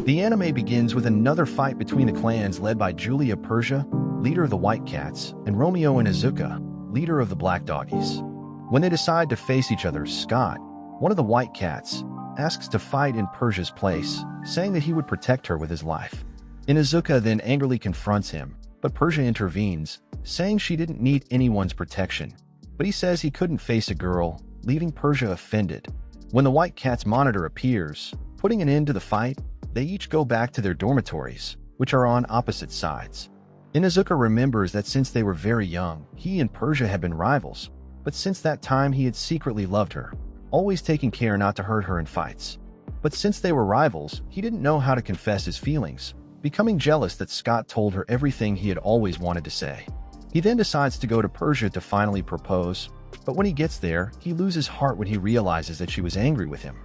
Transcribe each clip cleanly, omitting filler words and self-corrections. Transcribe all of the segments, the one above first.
The anime begins with another fight between the clans led by Julia of Persia, leader of the White Cats, and Romeo and Inuzuka, leader of the Black Doggies. When they decide to face each other, Scott, one of the White Cats, asks to fight in Persia's place, saying that he would protect her with his life. Inuzuka then angrily confronts him, but Persia intervenes, saying she didn't need anyone's protection. But he says he couldn't face a girl, leaving Persia offended. When the White Cat's monitor appears, putting an end to the fight, they each go back to their dormitories, which are on opposite sides. Inuzuka remembers that since they were very young, he and Persia had been rivals, but since that time he had secretly loved her, always taking care not to hurt her in fights. But since they were rivals, he didn't know how to confess his feelings, becoming jealous that Scott told her everything he had always wanted to say. He then decides to go to Persia to finally propose, but when he gets there, he loses heart when he realizes that she was angry with him.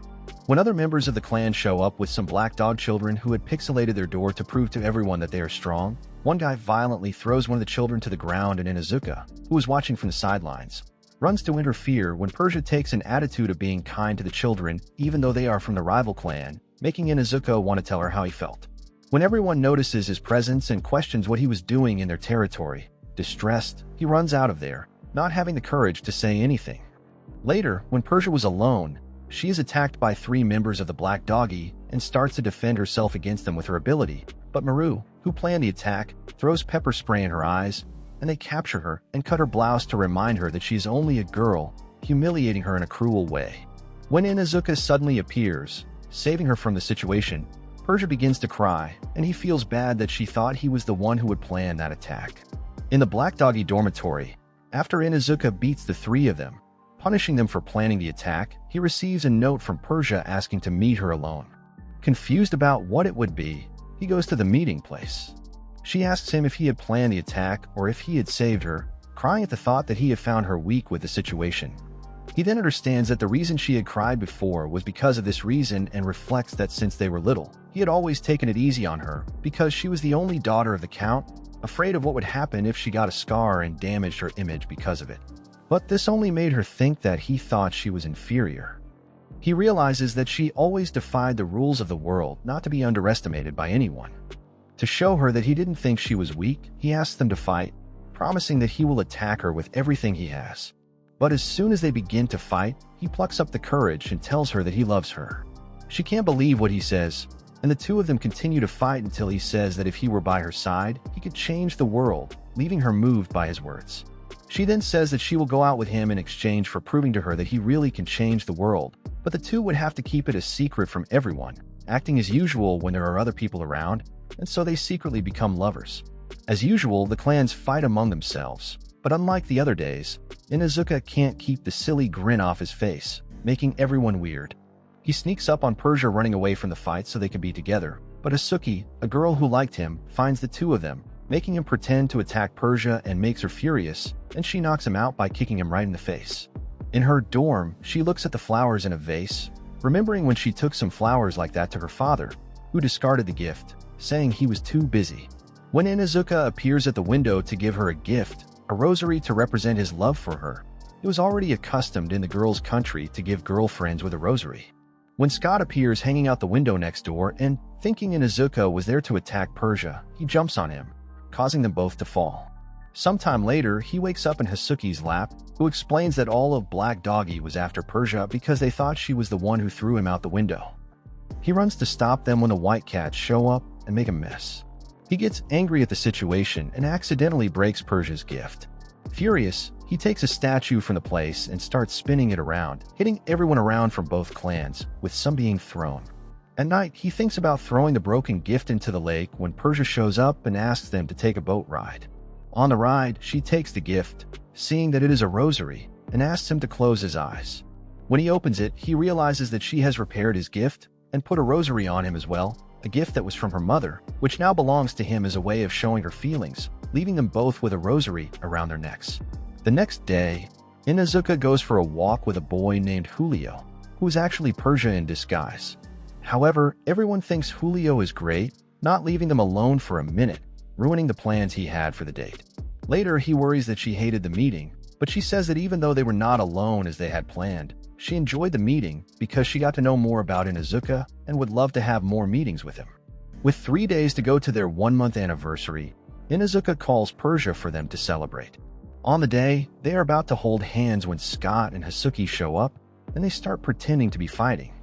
When other members of the clan show up with some black dog children who had pixelated their door to prove to everyone that they are strong, one guy violently throws one of the children to the ground, and Inuzuka, who was watching from the sidelines, runs to interfere when Persia takes an attitude of being kind to the children even though they are from the rival clan, making Inuzuka want to tell her how he felt. When everyone notices his presence and questions what he was doing in their territory, distressed, he runs out of there, not having the courage to say anything. Later, when Persia was alone, she is attacked by 3 members of the Black Doggy and starts to defend herself against them with her ability, but Maru, who planned the attack, throws pepper spray in her eyes, and they capture her and cut her blouse to remind her that she is only a girl, humiliating her in a cruel way. When Inuzuka suddenly appears, saving her from the situation, Persia begins to cry, and he feels bad that she thought he was the one who would plan that attack. In the Black Doggy dormitory, after Inuzuka beats the 3 of them, punishing them for planning the attack, he receives a note from Persia asking to meet her alone. Confused about what it would be, he goes to the meeting place. She asks him if he had planned the attack or if he had saved her, crying at the thought that he had found her weak with the situation. He then understands that the reason she had cried before was because of this reason and reflects that since they were little, he had always taken it easy on her because she was the only daughter of the Count, afraid of what would happen if she got a scar and damaged her image because of it. But this only made her think that he thought she was inferior. He realizes that she always defied the rules of the world, not to be underestimated by anyone. To show her that he didn't think she was weak, he asks them to fight, promising that he will attack her with everything he has. But as soon as they begin to fight, he plucks up the courage and tells her that he loves her. She can't believe what he says, and the 2 of them continue to fight until he says that if he were by her side, he could change the world, leaving her moved by his words. She then says that she will go out with him in exchange for proving to her that he really can change the world, but the 2 would have to keep it a secret from everyone, acting as usual when there are other people around, and so they secretly become lovers. As usual, the clans fight among themselves, but unlike the other days, Inuzuka can't keep the silly grin off his face, making everyone weird. He sneaks up on Persia running away from the fight so they can be together, but Hasuki, a girl who liked him, finds the 2 of them, making him pretend to attack Persia and makes her furious, and she knocks him out by kicking him right in the face. In her dorm, she looks at the flowers in a vase, remembering when she took some flowers like that to her father, who discarded the gift, saying he was too busy. When Inuzuka appears at the window to give her a gift, a rosary to represent his love for her, it was already accustomed in the girl's country to give girlfriends with a rosary. When Scott appears hanging out the window next door and, thinking Inuzuka was there to attack Persia, he jumps on him, causing them both to fall. Sometime later, he wakes up in Hasuki's lap, who explains that all of Black Doggy was after Persia because they thought she was the one who threw him out the window. He runs to stop them when the White Cats show up and make a mess. He gets angry at the situation and accidentally breaks Persia's gift. Furious, he takes a statue from the place and starts spinning it around, hitting everyone around from both clans, with some being thrown. At night, he thinks about throwing the broken gift into the lake when Persia shows up and asks them to take a boat ride. On the ride, she takes the gift, seeing that it is a rosary, and asks him to close his eyes. When he opens it, he realizes that she has repaired his gift and put a rosary on him as well, a gift that was from her mother, which now belongs to him as a way of showing her feelings, leaving them both with a rosary around their necks. The next day, Inuzuka goes for a walk with a boy named Julio, who is actually Persia in disguise. However, everyone thinks Julio is great, not leaving them alone for a minute, ruining the plans he had for the date. Later, he worries that she hated the meeting, but she says that even though they were not alone as they had planned, she enjoyed the meeting because she got to know more about Inuzuka and would love to have more meetings with him. With 3 days to go to their 1-month anniversary, Inuzuka calls Persia for them to celebrate. On the day, they are about to hold hands when Scott and Hasuki show up, and they start pretending to be fighting.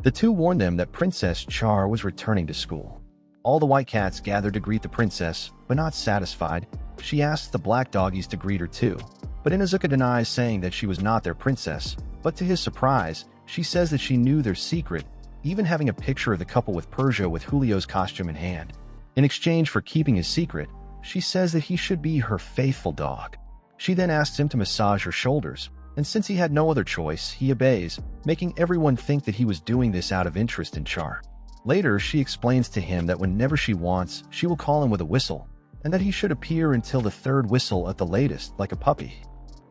The two warn them that Princess Char was returning to school. All the white cats gather to greet the princess, but not satisfied, she asks the black doggies to greet her too. But Inuzuka denies, saying that she was not their princess, but to his surprise, she says that she knew their secret, even having a picture of the couple with Persia with Julio's costume in hand. In exchange for keeping his secret, she says that he should be her faithful dog. She then asks him to massage her shoulders, and since he had no other choice, he obeys, making everyone think that he was doing this out of interest in Char. Later, she explains to him that whenever she wants, she will call him with a whistle, and that he should appear until the third whistle at the latest, like a puppy.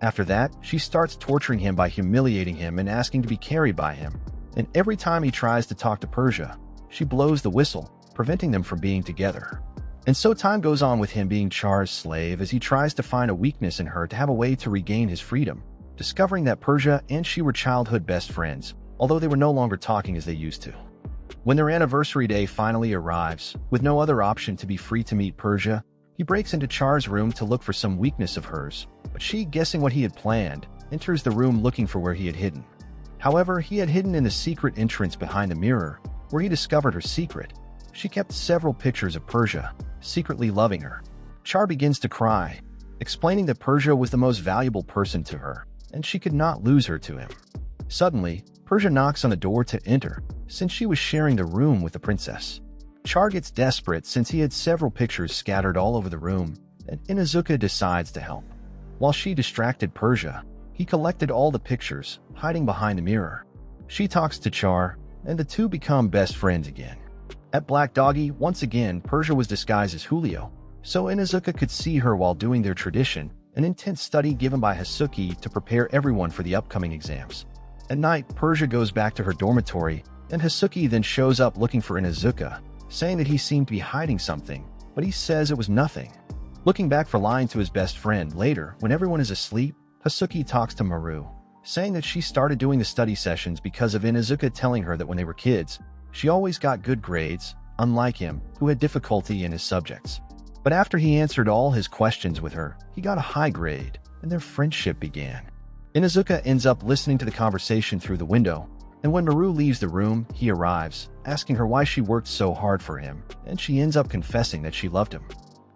After that, she starts torturing him by humiliating him and asking to be carried by him. And every time he tries to talk to Persia, she blows the whistle, preventing them from being together. And so time goes on with him being Char's slave as he tries to find a weakness in her to have a way to regain his freedom, discovering that Persia and she were childhood best friends, although they were no longer talking as they used to. When their anniversary day finally arrives, with no other option to be free to meet Persia, he breaks into Char's room to look for some weakness of hers, but she, guessing what he had planned, enters the room looking for where he had hidden. However, he had hidden in the secret entrance behind the mirror, where he discovered her secret. She kept several pictures of Persia, secretly loving her. Char begins to cry, explaining that Persia was the most valuable person to her, and she could not lose her to him. Suddenly, Persia knocks on the door to enter, since she was sharing the room with the princess. Char gets desperate since he had several pictures scattered all over the room, and Inuzuka decides to help. While she distracted Persia, he collected all the pictures, hiding behind the mirror. She talks to Char, and the two become best friends again. At Black Doggy, once again, Persia was disguised as Julio, so Inuzuka could see her while doing their tradition, an intense study given by Hasuki to prepare everyone for the upcoming exams. At night, Persia goes back to her dormitory, and Hasuki then shows up looking for Inuzuka, saying that he seemed to be hiding something, but he says it was nothing. Looking back for lying to his best friend later, when everyone is asleep, Hasuki talks to Maru, saying that she started doing the study sessions because of Inuzuka telling her that when they were kids, she always got good grades, unlike him, who had difficulty in his subjects. But after he answered all his questions with her, he got a high grade, and their friendship began. Inuzuka ends up listening to the conversation through the window, and when Maru leaves the room, he arrives, asking her why she worked so hard for him, and she ends up confessing that she loved him.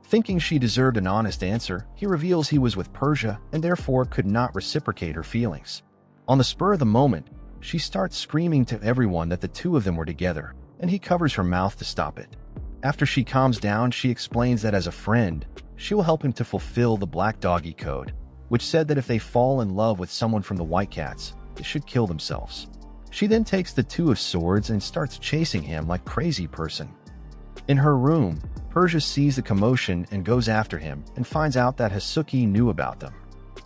Thinking she deserved an honest answer, he reveals he was with Persia and therefore could not reciprocate her feelings. On the spur of the moment, she starts screaming to everyone that the two of them were together, and he covers her mouth to stop it. After she calms down, she explains that as a friend, she will help him to fulfill the Black Doggy Code, which said that if they fall in love with someone from the White Cats, they should kill themselves. She then takes the two of swords and starts chasing him like a crazy person. In her room, Persia sees the commotion and goes after him and finds out that Hasuki knew about them.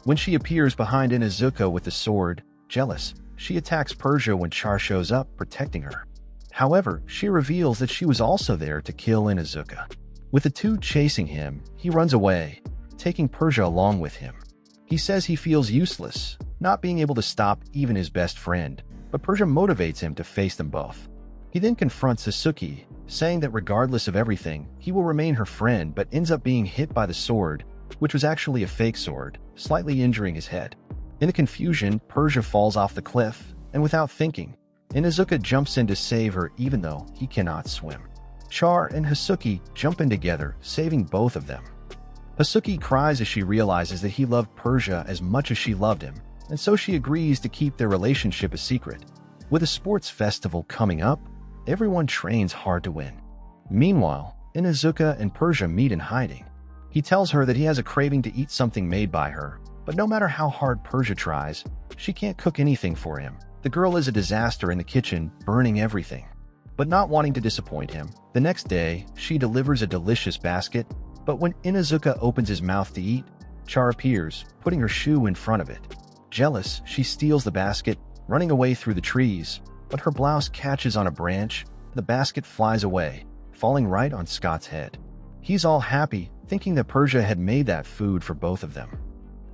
When she appears behind Inuzuka with the sword, jealous, she attacks Persia when Char shows up, protecting her. However, she reveals that she was also there to kill Inuzuka. With the two chasing him, he runs away, taking Persia along with him. He says he feels useless, not being able to stop even his best friend, but Persia motivates him to face them both. He then confronts Hasuki, saying that regardless of everything, he will remain her friend, but ends up being hit by the sword, which was actually a fake sword, slightly injuring his head. In the confusion, Persia falls off the cliff, and without thinking, Inuzuka jumps in to save her even though he cannot swim. Char and Hasuki jump in together, saving both of them. Hasuki cries as she realizes that he loved Persia as much as she loved him, and so she agrees to keep their relationship a secret. With a sports festival coming up, everyone trains hard to win. Meanwhile, Inuzuka and Persia meet in hiding. He tells her that he has a craving to eat something made by her, but no matter how hard Persia tries, she can't cook anything for him. The girl is a disaster in the kitchen, burning everything. But not wanting to disappoint him, the next day, she delivers a delicious basket, but when Inuzuka opens his mouth to eat, Char appears, putting her shoe in front of it. Jealous, she steals the basket, running away through the trees, but her blouse catches on a branch, and the basket flies away, falling right on Scott's head. He's all happy, thinking that Persia had made that food for both of them.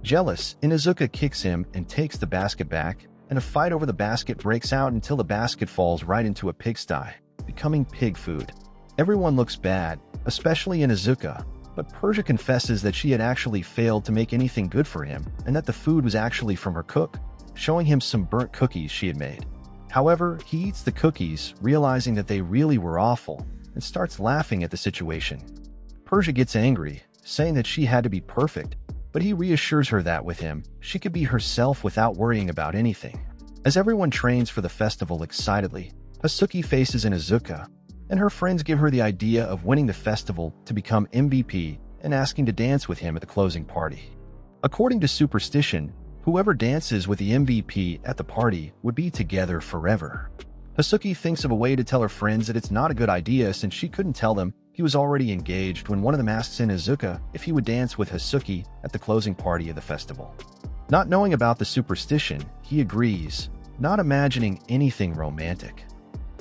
Jealous, Inuzuka kicks him and takes the basket back, and a fight over the basket breaks out until the basket falls right into a pigsty, becoming pig food. Everyone looks bad, especially Inuzuka, but Persia confesses that she had actually failed to make anything good for him and that the food was actually from her cook, showing him some burnt cookies she had made. However, he eats the cookies, realizing that they really were awful, and starts laughing at the situation. Persia gets angry, saying that she had to be perfect, but he reassures her that with him, she could be herself without worrying about anything. As everyone trains for the festival excitedly, Hasuki faces Inuzuka, and her friends give her the idea of winning the festival to become MVP and asking to dance with him at the closing party. According to superstition, whoever dances with the MVP at the party would be together forever. Hasuki thinks of a way to tell her friends that it's not a good idea since she couldn't tell them he was already engaged when one of them asks Inuzuka if he would dance with Hasuki at the closing party of the festival. Not knowing about the superstition, he agrees, not imagining anything romantic.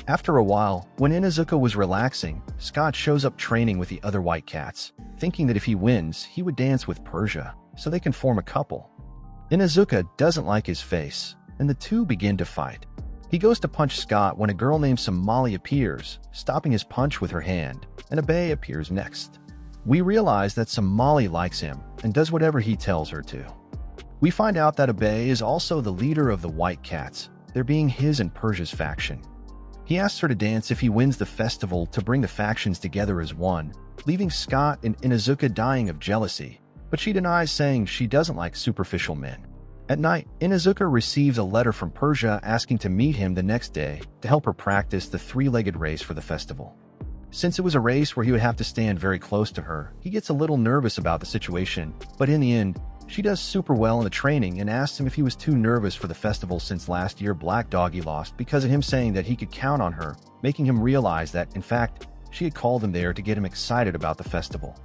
After a while, when Inuzuka was relaxing, Scott shows up training with the other white cats, thinking that if he wins, he would dance with Persia, so they can form a couple. Inuzuka doesn't like his face, and the two begin to fight. He goes to punch Scott when a girl named Somali appears, stopping his punch with her hand, and Abe appears next. We realize that Somali likes him and does whatever he tells her to. We find out that Abe is also the leader of the White Cats, there being his and Persia's faction. He asks her to dance if he wins the festival to bring the factions together as one, leaving Scott and Inuzuka dying of jealousy, but she denies, saying she doesn't like superficial men. At night, Inuzuka receives a letter from Persia asking to meet him the next day to help her practice the three-legged race for the festival. Since it was a race where he would have to stand very close to her, he gets a little nervous about the situation, but in the end, she does super well in the training and asks him if he was too nervous for the festival since last year Black Doggy lost because of him saying that he could count on her, making him realize that, in fact, she had called him there to get him excited about the festival.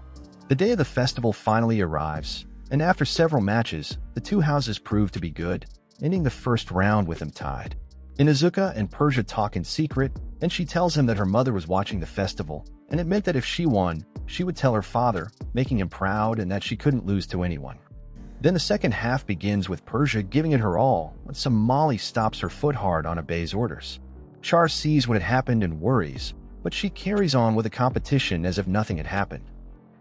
The day of the festival finally arrives, and after several matches, the two houses prove to be good, ending the first round with them tied. Inuzuka and Persia talk in secret, and she tells him that her mother was watching the festival, and it meant that if she won, she would tell her father, making him proud and that she couldn't lose to anyone. Then the second half begins with Persia giving it her all when Somali stops her foot hard on Abe's orders. Char sees what had happened and worries, but she carries on with the competition as if nothing had happened.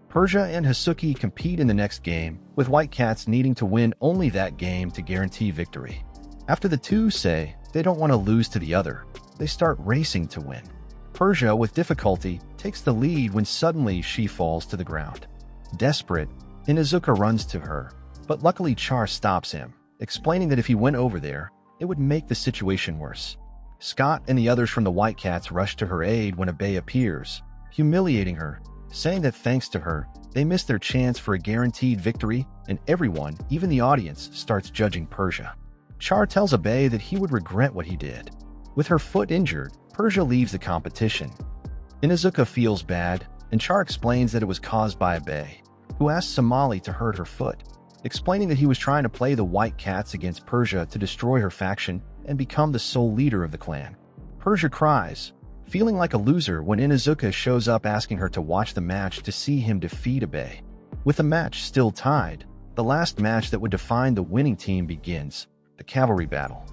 Persia and Hasuki compete in the next game, with White Cats needing to win only that game to guarantee victory. After the two say they don't want to lose to the other, they start racing to win. Persia, with difficulty, takes the lead when suddenly she falls to the ground. Desperate, Inuzuka runs to her, but luckily Char stops him, explaining that if he went over there, it would make the situation worse. Scott and the others from the White Cats rush to her aid when Abe appears, humiliating her, saying that thanks to her, they missed their chance for a guaranteed victory, and everyone, even the audience, starts judging Persia. Char tells Abe that he would regret what he did. With her foot injured, Persia leaves the competition. Inuzuka feels bad, and Char explains that it was caused by Abe, who asked Somali to hurt her foot, explaining that he was trying to play the White Cats against Persia to destroy her faction and become the sole leader of the clan. Persia cries, feeling like a loser when Inuzuka shows up asking her to watch the match to see him defeat Abe. With the match still tied, the last match that would define the winning team begins, the cavalry battle.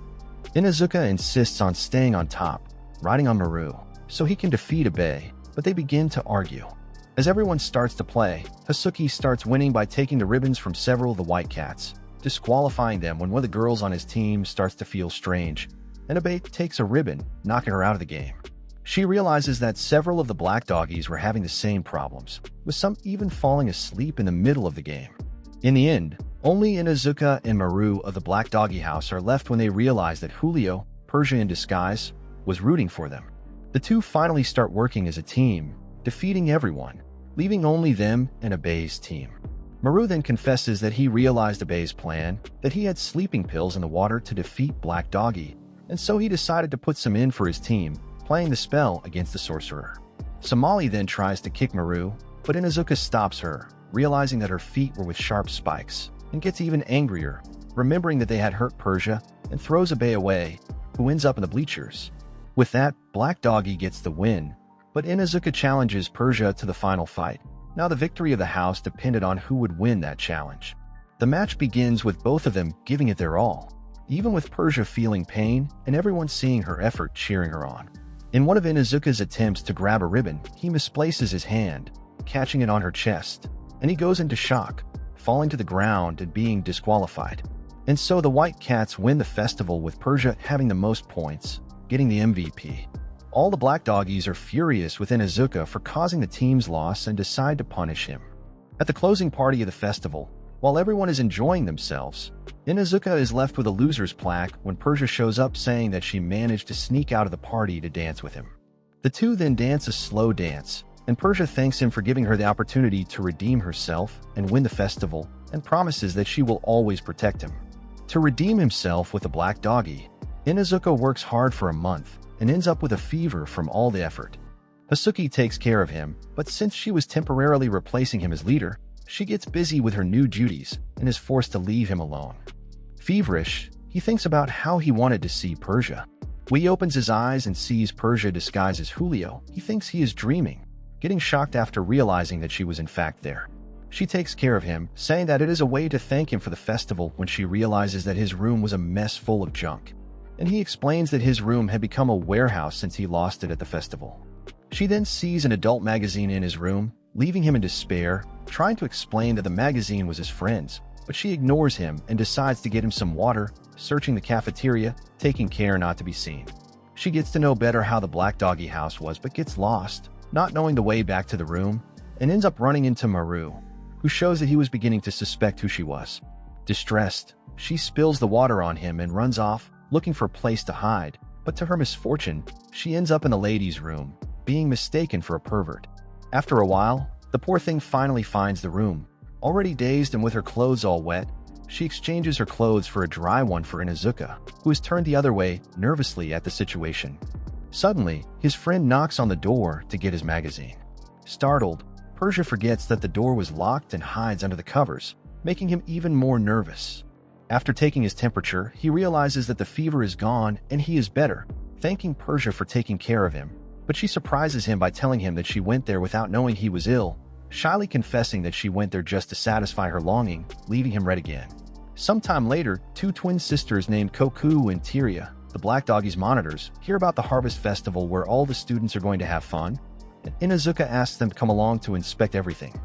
Inuzuka insists on staying on top, riding on Maru, so he can defeat Abe, but they begin to argue. As everyone starts to play, Hasuki starts winning by taking the ribbons from several of the White Cats, disqualifying them when one of the girls on his team starts to feel strange, and Abe takes a ribbon, knocking her out of the game. She realizes that several of the black doggies were having the same problems, with some even falling asleep in the middle of the game. In the end, only Inuzuka and Maru of the Black Doggy House are left when they realize that Julio, Persia in disguise, was rooting for them. The two finally start working as a team, defeating everyone, leaving only them and Abe's team. Maru then confesses that he realized Abe's plan, that he had sleeping pills in the water to defeat Black Doggy, and so he decided to put some in for his team, playing the spell against the sorcerer. Somali then tries to kick Maru, but Inuzuka stops her, realizing that her feet were with sharp spikes, and gets even angrier, remembering that they had hurt Persia, and throws Abe away, who ends up in the bleachers. With that, Black Doggy gets the win, but Inuzuka challenges Persia to the final fight. Now the victory of the house depended on who would win that challenge. The match begins with both of them giving it their all, even with Persia feeling pain and everyone seeing her effort cheering her on. In one of Inuzuka's attempts to grab a ribbon, he misplaces his hand, catching it on her chest, and he goes into shock, falling to the ground and being disqualified. And so the White Cats win the festival with Persia having the most points, getting the MVP. All the Black Doggies are furious with Inuzuka for causing the team's loss and decide to punish him. At the closing party of the festival, while everyone is enjoying themselves, Inuzuka is left with a loser's plaque when Persia shows up saying that she managed to sneak out of the party to dance with him. The two then dance a slow dance, and Persia thanks him for giving her the opportunity to redeem herself and win the festival, and promises that she will always protect him. To redeem himself with a black doggy, Inuzuka works hard for a month and ends up with a fever from all the effort. Hasuki takes care of him, but since she was temporarily replacing him as leader, she gets busy with her new duties and is forced to leave him alone. Feverish, he thinks about how he wanted to see Persia. When he opens his eyes and sees Persia disguised as Julio, he thinks he is dreaming, getting shocked after realizing that she was in fact there. She takes care of him, saying that it is a way to thank him for the festival when she realizes that his room was a mess full of junk. And he explains that his room had become a warehouse since he lost it at the festival. She then sees an adult magazine in his room, leaving him in despair, trying to explain that the magazine was his friend's, but she ignores him and decides to get him some water, searching the cafeteria, taking care not to be seen. She gets to know better how the Black Doggy house was but gets lost, not knowing the way back to the room, and ends up running into Maru, who shows that he was beginning to suspect who she was. Distressed, she spills the water on him and runs off, looking for a place to hide, but to her misfortune, she ends up in the ladies' room, being mistaken for a pervert. After a while, the poor thing finally finds the room. Already dazed and with her clothes all wet, she exchanges her clothes for a dry one for Inuzuka, who is turned the other way nervously at the situation. Suddenly, his friend knocks on the door to get his magazine. Startled, Persia forgets that the door was locked and hides under the covers, making him even more nervous. After taking his temperature, he realizes that the fever is gone and he is better, thanking Persia for taking care of him. But she surprises him by telling him that she went there without knowing he was ill, shyly confessing that she went there just to satisfy her longing, leaving him red again. Sometime later, two twin sisters named Koku and Tyria, the Black Doggies monitors, hear about the Harvest Festival where all the students are going to have fun, and Inuzuka asks them to come along to inspect everything.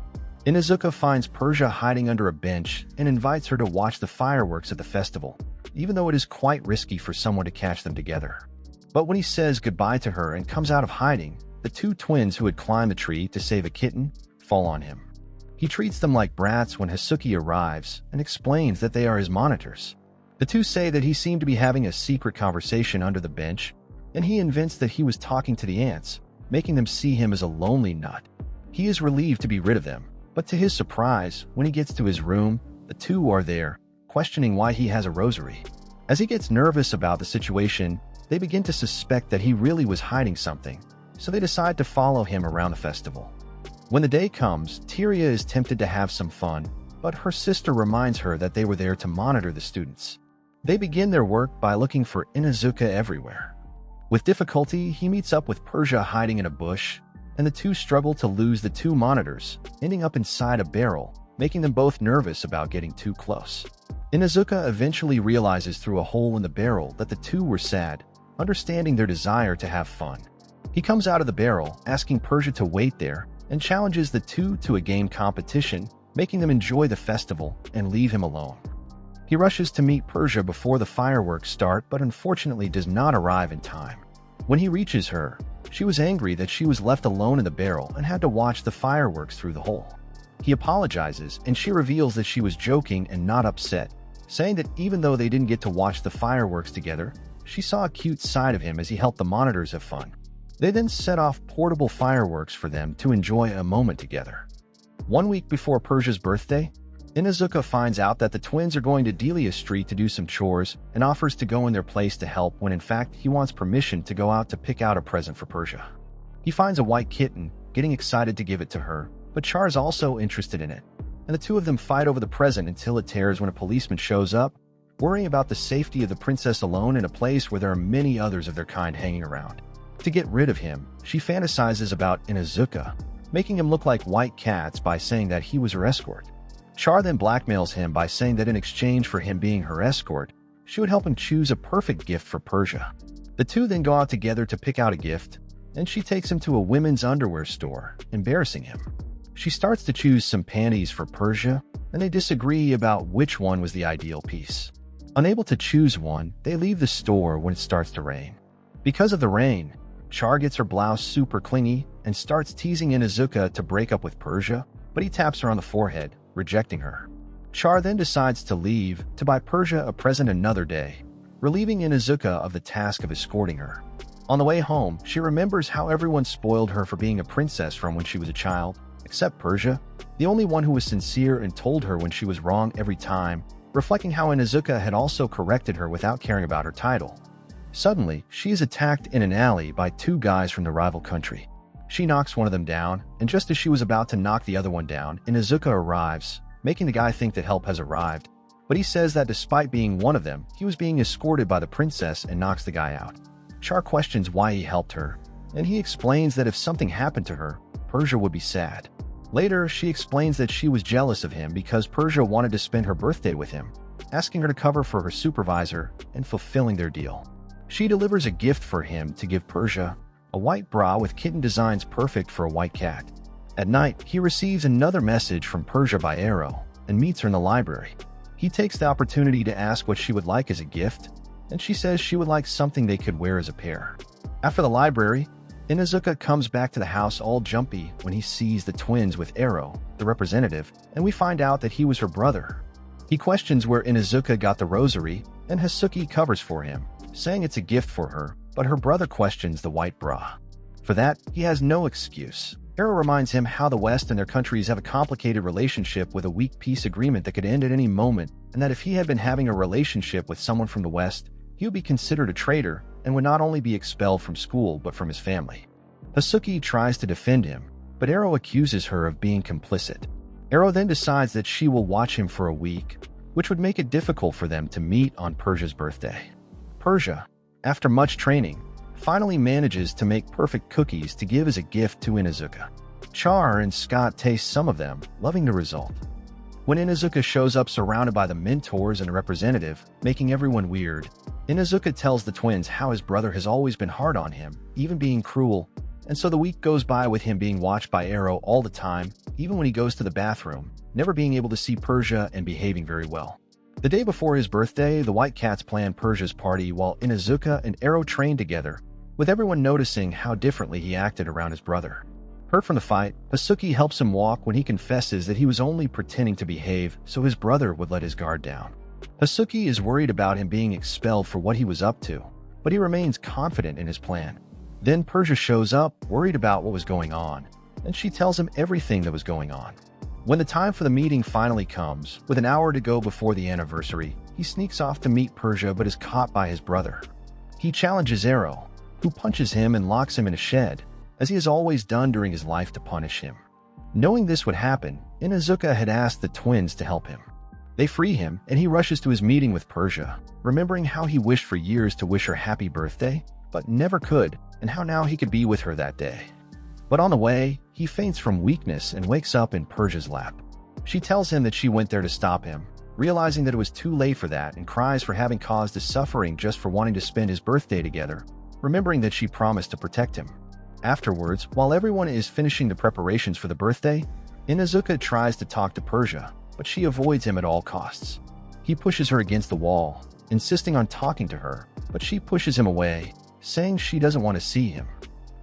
Inuzuka finds Persia hiding under a bench and invites her to watch the fireworks at the festival, even though it is quite risky for someone to catch them together. But when he says goodbye to her and comes out of hiding, the two twins who had climbed the tree to save a kitten fall on him. He treats them like brats when Hasuki arrives and explains that they are his monitors. The two say that he seemed to be having a secret conversation under the bench, and he invents that he was talking to the ants, making them see him as a lonely nut. He is relieved to be rid of them, but to his surprise, when he gets to his room, the two are there, questioning why he has a rosary. As he gets nervous about the situation, they begin to suspect that he really was hiding something, so they decide to follow him around the festival. When the day comes, Tyria is tempted to have some fun, but her sister reminds her that they were there to monitor the students. They begin their work by looking for Inuzuka everywhere. With difficulty, he meets up with Persia hiding in a bush, and the two struggle to lose the two monitors, ending up inside a barrel, making them both nervous about getting too close. Inuzuka eventually realizes through a hole in the barrel that the two were sad, understanding their desire to have fun. He comes out of the barrel, asking Persia to wait there, and challenges the two to a game competition, making them enjoy the festival and leave him alone. He rushes to meet Persia before the fireworks start but unfortunately does not arrive in time. When he reaches her, she was angry that she was left alone in the barrel and had to watch the fireworks through the hole. He apologizes and she reveals that she was joking and not upset, saying that even though they didn't get to watch the fireworks together, she saw a cute side of him as he helped the monitors have fun. They then set off portable fireworks for them to enjoy a moment together. 1 week before Persia's birthday, Inuzuka finds out that the twins are going to Delia Street to do some chores and offers to go in their place to help when in fact he wants permission to go out to pick out a present for Persia. He finds a white kitten, getting excited to give it to her, but Char is also interested in it, and the two of them fight over the present until it tears when a policeman shows up, worrying about the safety of the princess alone in a place where there are many others of their kind hanging around. To get rid of him, she fantasizes about Inuzuka, making him look like white cats by saying that he was her escort. Char then blackmails him by saying that in exchange for him being her escort, she would help him choose a perfect gift for Persia. The two then go out together to pick out a gift, and she takes him to a women's underwear store, embarrassing him. She starts to choose some panties for Persia, and they disagree about which one was the ideal piece. Unable to choose one, they leave the store when it starts to rain. Because of the rain, Char gets her blouse super clingy and starts teasing Inuzuka to break up with Persia, but he taps her on the forehead, rejecting her. Char then decides to leave to buy Persia a present another day, relieving Inuzuka of the task of escorting her. On the way home, she remembers how everyone spoiled her for being a princess from when she was a child, except Persia, the only one who was sincere and told her when she was wrong every time, reflecting how Inuzuka had also corrected her without caring about her title. Suddenly, she is attacked in an alley by two guys from the rival country. She knocks one of them down, and just as she was about to knock the other one down, Inuzuka arrives, making the guy think that help has arrived. But he says that despite being one of them, he was being escorted by the princess and knocks the guy out. Char questions why he helped her, and he explains that if something happened to her, Persia would be sad. Later, she explains that she was jealous of him because Persia wanted to spend her birthday with him, asking her to cover for her supervisor and fulfilling their deal. She delivers a gift for him to give Persia, a white bra with kitten designs perfect for a white cat. At night, he receives another message from Persia by arrow and meets her in the library. He takes the opportunity to ask what she would like as a gift, and she says she would like something they could wear as a pair. After the library, Inuzuka comes back to the house all jumpy when he sees the twins with Arrow, the representative, and we find out that he was her brother. He questions where Inuzuka got the rosary, and Hasuki covers for him, saying it's a gift for her, but her brother questions the white bra. For that, he has no excuse. Arrow reminds him how the West and their countries have a complicated relationship with a weak peace agreement that could end at any moment, and that if he had been having a relationship with someone from the West, he would be considered a traitor and would not only be expelled from school but from his family. Hasuki tries to defend him, but Arrow accuses her of being complicit. Arrow then decides that she will watch him for a week, which would make it difficult for them to meet on Persia's birthday. Persia, after much training, finally manages to make perfect cookies to give as a gift to Inuzuka. Char and Scott taste some of them, loving the result. When Inuzuka shows up surrounded by the mentors and a representative, making everyone weird, Inuzuka tells the twins how his brother has always been hard on him, even being cruel, and so the week goes by with him being watched by Arrow all the time, even when he goes to the bathroom, never being able to see Persia and behaving very well. The day before his birthday, the White Cats plan Persia's party while Inuzuka and Arrow train together, with everyone noticing how differently he acted around his brother. Hurt from the fight, Hasuki helps him walk when he confesses that he was only pretending to behave so his brother would let his guard down. Hasuki is worried about him being expelled for what he was up to, but he remains confident in his plan. Then Persia shows up, worried about what was going on, and she tells him everything that was going on. When the time for the meeting finally comes, with an hour to go before the anniversary, he sneaks off to meet Persia but is caught by his brother. He challenges Arrow, who punches him and locks him in a shed, as he has always done during his life to punish him. Knowing this would happen, Inuzuka had asked the twins to help him. They free him, and he rushes to his meeting with Persia, remembering how he wished for years to wish her happy birthday, but never could, and how now he could be with her that day. But on the way, he faints from weakness and wakes up in Persia's lap. She tells him that she went there to stop him, realizing that it was too late for that, and cries for having caused his suffering just for wanting to spend his birthday together, remembering that she promised to protect him. Afterwards, while everyone is finishing the preparations for the birthday, Inuzuka tries to talk to Persia, but she avoids him at all costs. He pushes her against the wall, insisting on talking to her, but she pushes him away, saying she doesn't want to see him.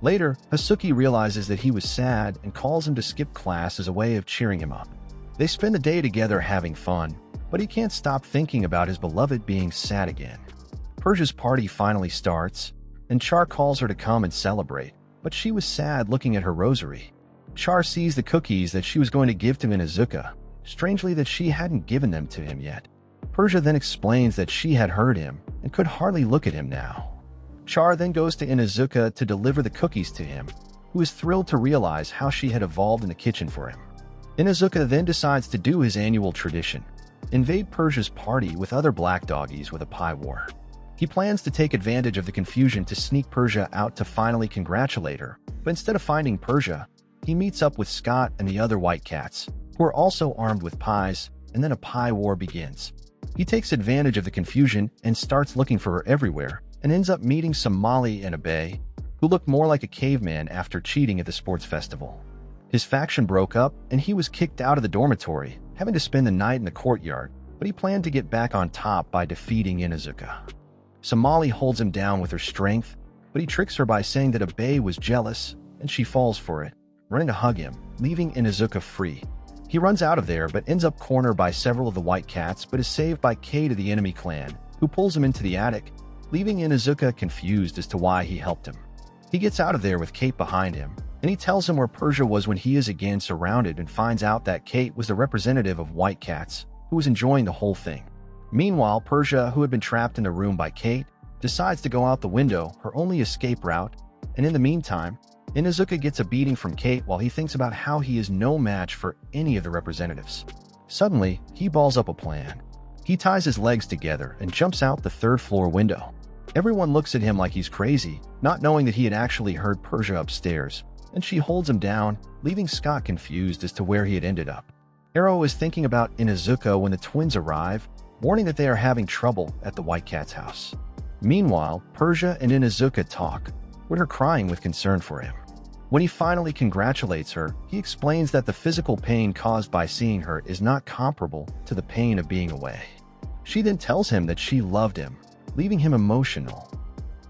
Later, Hasuki realizes that he was sad and calls him to skip class as a way of cheering him up. They spend the day together having fun, but he can't stop thinking about his beloved being sad again. Persia's party finally starts, and Char calls her to come and celebrate, but she was sad looking at her rosary. Char sees the cookies that she was going to give to Inuzuka, strangely that she hadn't given them to him yet. Persia then explains that she had heard him and could hardly look at him now. Char then goes to Inuzuka to deliver the cookies to him, who is thrilled to realize how she had evolved in the kitchen for him. Inuzuka then decides to do his annual tradition, invade Persia's party with other black doggies with a pie war. He plans to take advantage of the confusion to sneak Persia out to finally congratulate her, but instead of finding Persia, he meets up with Scott and the other White Cats, who are also armed with pies, and then a pie war begins. He takes advantage of the confusion and starts looking for her everywhere, and ends up meeting Somali and Abe, who looked more like a caveman after cheating at the sports festival. His faction broke up and he was kicked out of the dormitory, having to spend the night in the courtyard, but he planned to get back on top by defeating Inuzuka. Somali holds him down with her strength, but he tricks her by saying that Abe was jealous, and she falls for it, running to hug him, leaving Inuzuka free. He runs out of there but ends up cornered by several of the white cats but is saved by Kate of the enemy clan, who pulls him into the attic, leaving Inuzuka confused as to why he helped him. He gets out of there with Kate behind him, and he tells him where Persia was when he is again surrounded and finds out that Kate was the representative of white cats, who was enjoying the whole thing. Meanwhile, Persia, who had been trapped in the room by Kate, decides to go out the window, her only escape route, and in the meantime, Inuzuka gets a beating from Kate while he thinks about how he is no match for any of the representatives. Suddenly, he balls up a plan. He ties his legs together and jumps out the third-floor window. Everyone looks at him like he's crazy, not knowing that he had actually heard Persia upstairs, and she holds him down, leaving Scott confused as to where he had ended up. Arrow is thinking about Inuzuka when the twins arrive, warning that they are having trouble at the White Cat's house. Meanwhile, Persia and Inuzuka talk, with her crying with concern for him. When he finally congratulates her, he explains that the physical pain caused by seeing her is not comparable to the pain of being away. She then tells him that she loved him, leaving him emotional.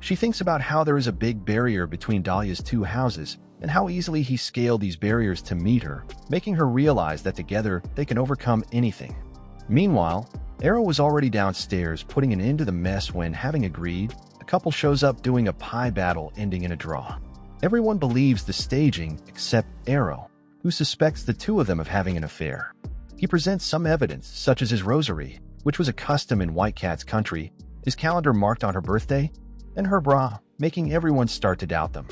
She thinks about how there is a big barrier between Dahlia's two houses and how easily he scaled these barriers to meet her, making her realize that together they can overcome anything. Meanwhile, Arrow was already downstairs putting an end to the mess when, having agreed, the couple shows up doing a pie battle ending in a draw. Everyone believes the staging except Arrow, who suspects the two of them of having an affair. He presents some evidence, such as his rosary, which was a custom in White Cat's country, his calendar marked on her birthday, and her bra, making everyone start to doubt them.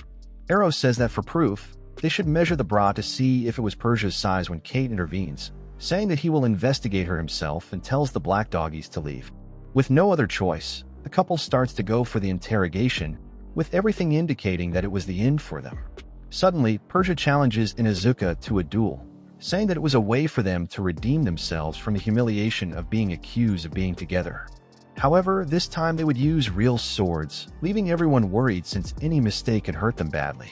Arrow says that for proof, they should measure the bra to see if it was Persia's size when Kate intervenes, saying that he will investigate her himself and tells the black doggies to leave. With no other choice, the couple starts to go for the interrogation, with everything indicating that it was the end for them. Suddenly, Persia challenges Inuzuka to a duel, saying that it was a way for them to redeem themselves from the humiliation of being accused of being together. However, this time they would use real swords, leaving everyone worried since any mistake could hurt them badly.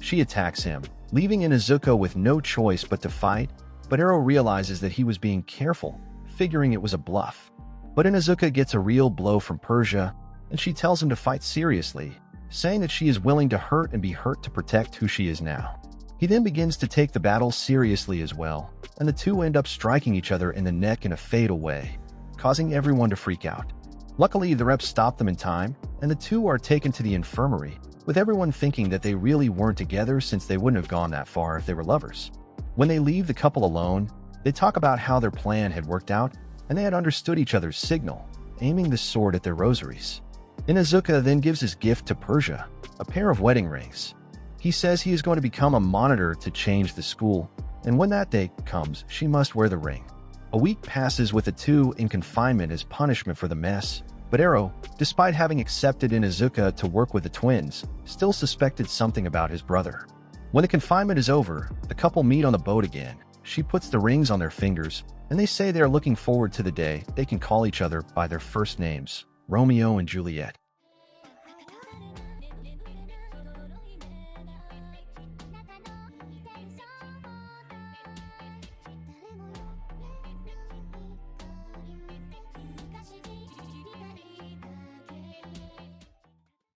She attacks him, leaving Inuzuka with no choice but to fight, but Arrow realizes that he was being careful, figuring it was a bluff. But Inuzuka gets a real blow from Persia, and she tells him to fight seriously, saying that she is willing to hurt and be hurt to protect who she is now. He then begins to take the battle seriously as well, and the two end up striking each other in the neck in a fatal way, causing everyone to freak out. Luckily, the reps stop them in time, and the two are taken to the infirmary, with everyone thinking that they really weren't together since they wouldn't have gone that far if they were lovers. When they leave the couple alone, they talk about how their plan had worked out, and they had understood each other's signal, aiming the sword at their rosaries. Inuzuka then gives his gift to Persia, a pair of wedding rings. He says he is going to become a monitor to change the school, and when that day comes, she must wear the ring. A week passes with the two in confinement as punishment for the mess, but Arrow, despite having accepted Inuzuka to work with the twins, still suspected something about his brother. When the confinement is over, the couple meet on the boat again. She puts the rings on their fingers, and they say they are looking forward to the day they can call each other by their first names, Romeo and Juliet.